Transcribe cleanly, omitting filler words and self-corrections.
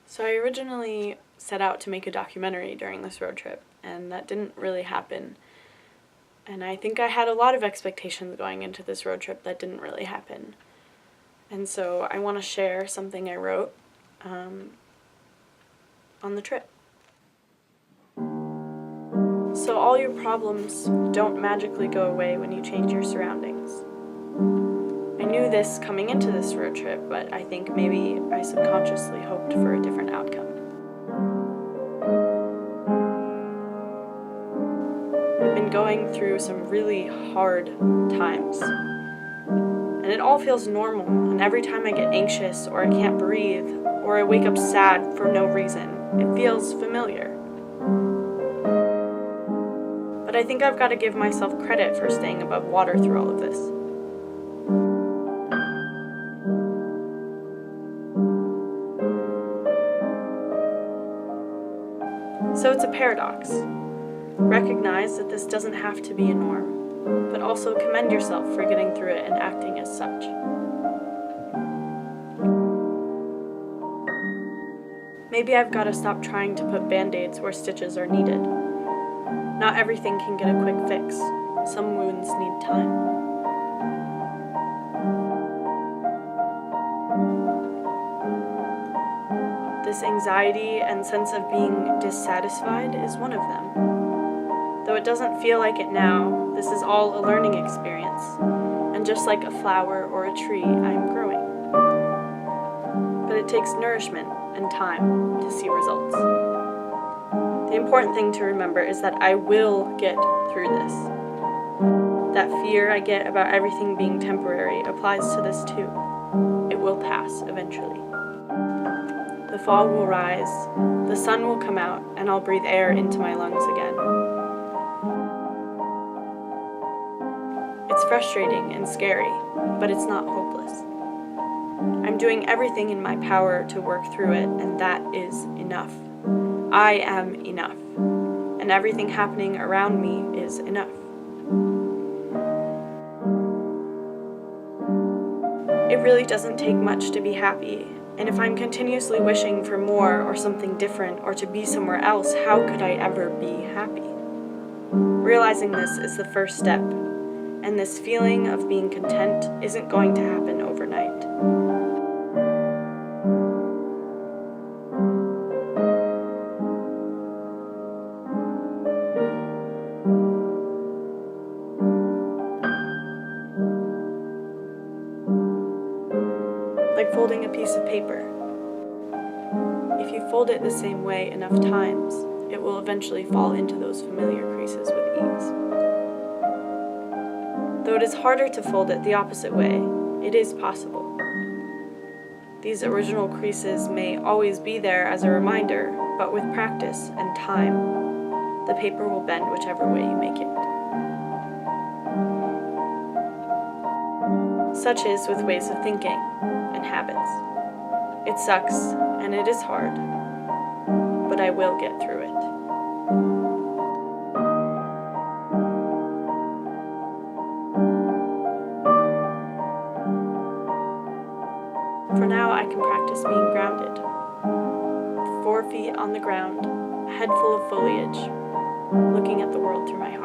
So I originally set out to make a documentary during this road trip, and that didn't really happen. And I think I had a lot of expectations going into this road trip that didn't really happen. And so I want to share something I wrote on the trip. So all your problems don't magically go away when you change your surroundings. I knew this coming into this road trip, but I think maybe I subconsciously hoped for a different outcome. I've been going through some really hard times, and it all feels normal, and every time I get anxious or I can't breathe or I wake up sad for no reason, it feels familiar. But I think I've got to give myself credit for staying above water through all of this. So it's a paradox. Recognize that this doesn't have to be a norm, but also commend yourself for getting through it and acting as such. Maybe I've got to stop trying to put band-aids where stitches are needed. Not everything can get a quick fix. Some wounds need time. This anxiety and sense of being dissatisfied is one of them. Though it doesn't feel like it now, this is all a learning experience. And just like a flower or a tree, I am growing. But it takes nourishment and time to see results. The important thing to remember is that I will get through this. That fear I get about everything being temporary applies to this too. It will pass eventually. The fog will rise, the sun will come out, and I'll breathe air into my lungs again. It's frustrating and scary, but it's not hopeless. I'm doing everything in my power to work through it, and that is enough. I am enough, and everything happening around me is enough. It really doesn't take much to be happy, and if I'm continuously wishing for more or something different or to be somewhere else, how could I ever be happy? Realizing this is the first step, and this feeling of being content isn't going to happen overnight. Like folding a piece of paper. If you fold it the same way enough times, it will eventually fall into those familiar creases with ease. Though it is harder to fold it the opposite way, it is possible. These original creases may always be there as a reminder, but with practice and time, the paper will bend whichever way you make it. Such is with ways of thinking and habits. It sucks and it is hard, but I will get through it. For now, I can practice being grounded. 4 feet on the ground, a head full of foliage, looking at the world through my heart.